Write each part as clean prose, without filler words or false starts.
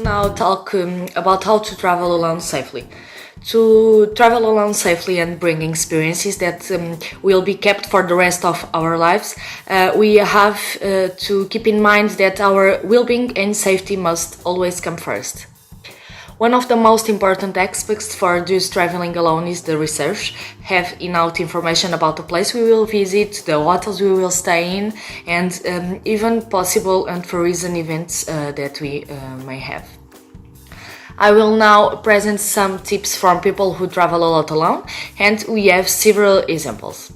now talk about how to travel alone safely. To travel alone safely and bring experiences that will be kept for the rest of our lives, we have to keep in mind that our well-being and safety must always come first. One of the most important aspects for those traveling alone is the research. Have enough information about the place we will visit, the hotels we will stay in, and even possible unforeseen events that we may have. I will now present some tips from people who travel a lot alone, and we have several examples.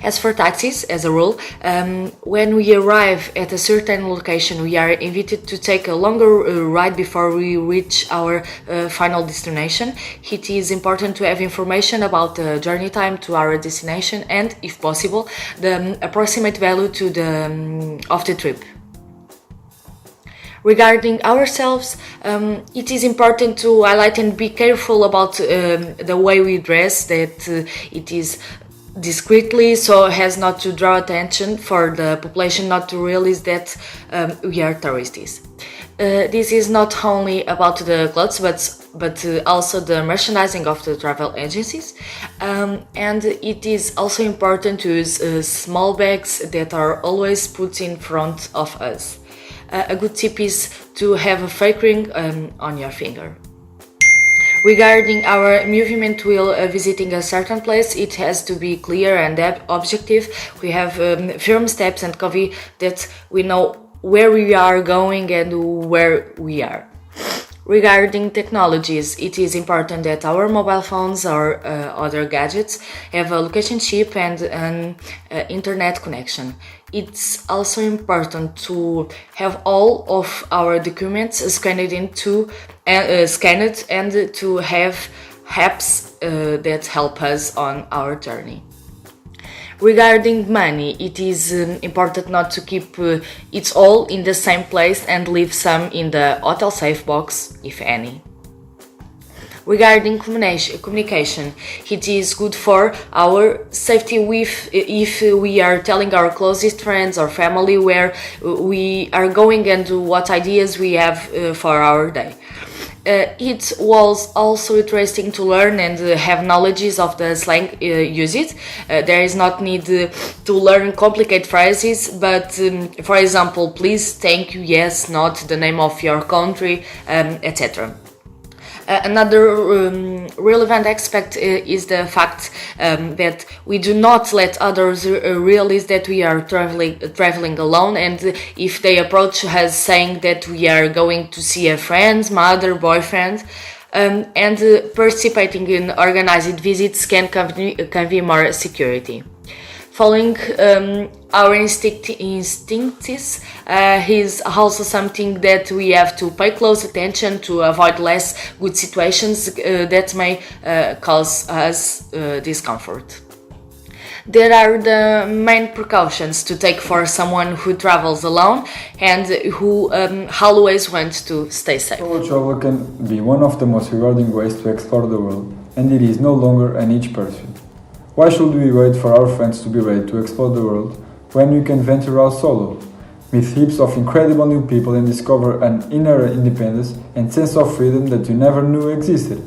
As for taxis, as a rule, when we arrive at a certain location, we are invited to take a longer ride before we reach our final destination. It is important to have information about the journey time to our destination and, if possible, the approximate value to of the trip. Regarding ourselves, it is important to highlight and be careful about the way we dress, that it is discreetly so as not to draw attention for the population not to realize that we are tourists. This is not only about the clothes but also the merchandising of the travel agencies, and it is also important to use small bags that are always put in front of us. A good tip is to have a fake ring on your finger. Regarding our movement while visiting a certain place, it has to be clear and objective. We have firm steps and coffee that we know where we are going and where we are. Regarding technologies, it is important that our mobile phones or other gadgets have a location chip and an internet connection. It's also important to have all of our documents scanned and to have apps that help us on our journey. Regarding money, it is important not to keep it all in the same place and leave some in the hotel safe box, if any. Regarding communication, it is good for our safety if we are telling our closest friends or family where we are going and what ideas we have for our day. It was also interesting to learn and have knowledge of the slang used. There is not need to learn complicated phrases, but for example, please, thank you, yes, not, the name of your country, etc. Another relevant aspect is the fact that we do not let others realize that we are traveling alone, and if they approach us saying that we are going to see a friend, mother, boyfriend, and participating in organized visits can convey more security. Following our instincts is also something that we have to pay close attention to avoid less good situations that may cause us discomfort. There are the main precautions to take for someone who travels alone and who always wants to stay safe. Solo travel can be one of the most rewarding ways to explore the world, and it is no longer an each pursuit. Why should we wait for our friends to be ready to explore the world when we can venture out solo, meet heaps of incredible new people and discover an inner independence and sense of freedom that you never knew existed?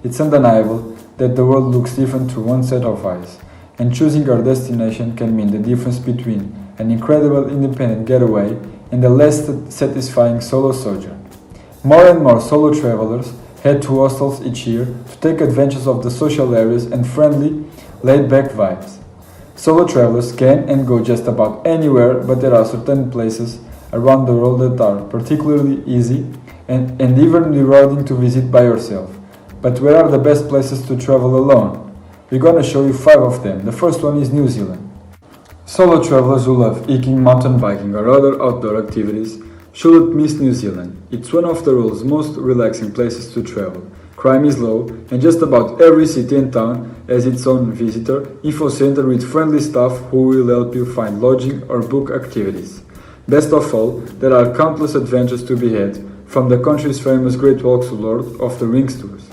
It's undeniable that the world looks different through one set of eyes, and choosing our destination can mean the difference between an incredible independent getaway and a less satisfying solo sojourn. More and more solo travelers head to hostels each year to take advantage of the social areas and friendly, laid-back vibes. Solo travelers can and go just about anywhere, but there are certain places around the world that are particularly easy and even rewarding to visit by yourself. But where are the best places to travel alone? We're gonna show you 5 of them. The first one is New Zealand. Solo travelers who love hiking, mountain biking or other outdoor activities shouldn't miss New Zealand. It's one of the world's most relaxing places to travel. Crime is low, and just about every city and town has its own visitor info center with friendly staff who will help you find lodging or book activities. Best of all, there are countless adventures to be had, from the country's famous Great Walks to Lord of the Rings tours.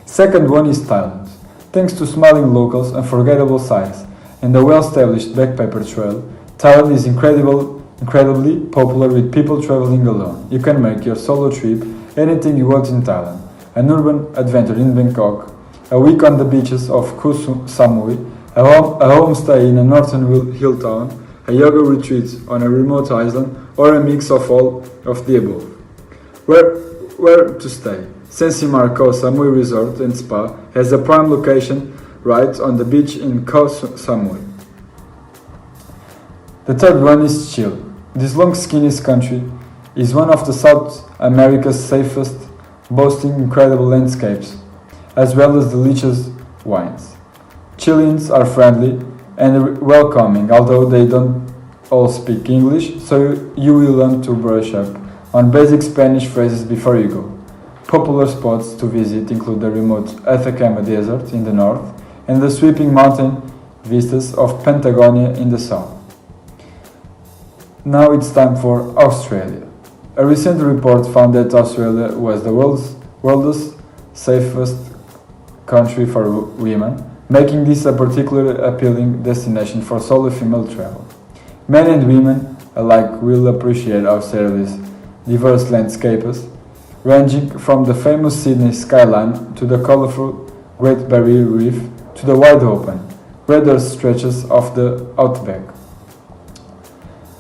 Second one is Thailand. Thanks to smiling locals, unforgettable sights, and a well-established backpacker trail, Thailand is incredibly popular with people traveling alone. You can make your solo trip anything you want in Thailand, an urban adventure in Bangkok, a week on the beaches of Koh Samui, a homestay in a northern hill town, a yoga retreat on a remote island, or a mix of all of the above. Where to stay? Sensimar Koh Samui Resort and Spa has a prime location right on the beach in Koh Samui. The third one is Chile. This long skinny country is one of the South America's safest, boasting incredible landscapes, as well as delicious wines. Chileans are friendly and welcoming, although they don't all speak English, so you will learn to brush up on basic Spanish phrases before you go. Popular spots to visit include the remote Atacama Desert in the north and the sweeping mountain vistas of Patagonia in the south. Now it's time for Australia. A recent report found that Australia was the world's safest country for women, making this a particularly appealing destination for solo female travel. Men and women alike will appreciate Australia's diverse landscapes, ranging from the famous Sydney skyline to the colourful Great Barrier Reef to the wide-open, weathered stretches of the outback.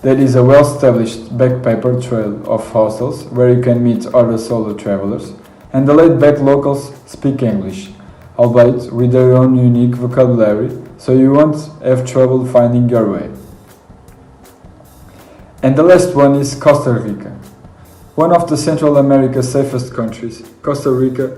There is a well-established backpacker trail of hostels where you can meet other solo travelers, and the laid-back locals speak English, albeit with their own unique vocabulary, so you won't have trouble finding your way. And the last one is Costa Rica. One of the Central America's safest countries, Costa Rica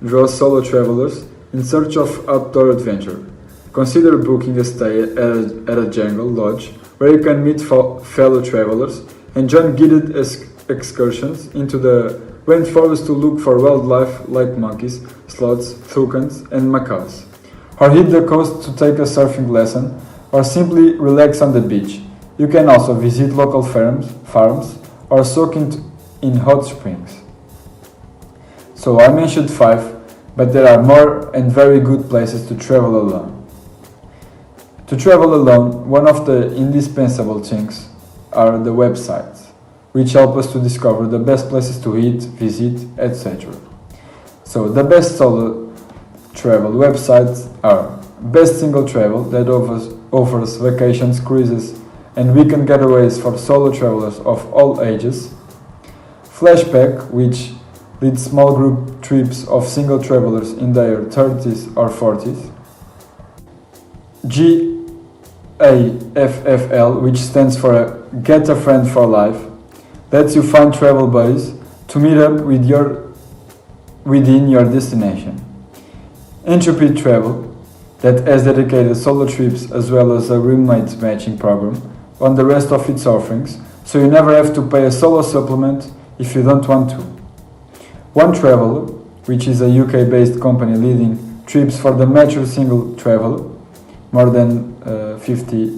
draws solo travelers in search of outdoor adventure. Consider booking a stay at a jungle lodge where you can meet fellow travelers and join guided excursions into the rainforest to look for wildlife like monkeys, sloths, toucans, and macaws. Or hit the coast to take a surfing lesson, or simply relax on the beach. You can also visit local farms or soak in hot springs. So I mentioned 5, but there are more and very good places to travel alone. To travel alone, one of the indispensable things are the websites, which help us to discover the best places to eat, visit, etc. So the best solo travel websites are Best Single Travel, that offers vacations, cruises, and weekend getaways for solo travelers of all ages. Flashback, which leads small group trips of single travelers in their 30s or 40s. GAFFL, which stands for Get a Friend for Life, lets you find travel buddies to meet up within your destination. Entropy Travel, that has dedicated solo trips as well as a roommate matching program on the rest of its offerings, so you never have to pay a solo supplement if you don't want to. One Traveler, which is a UK-based company leading trips for the mature single traveler, more than 50,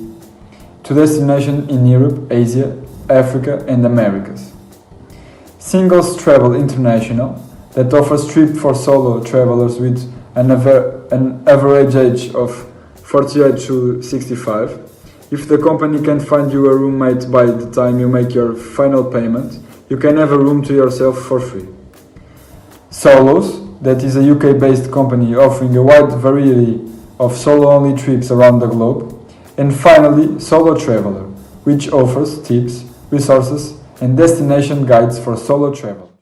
to destinations in Europe, Asia, Africa and Americas. Singles Travel International, that offers trips for solo travelers with an average age of 48 to 65. If the company can find you a roommate by the time you make your final payment, you can have a room to yourself for free. Solos, that is a UK-based company offering a wide variety of solo-only trips around the globe. And finally, Solo Traveler, which offers tips, resources, and destination guides for solo travel.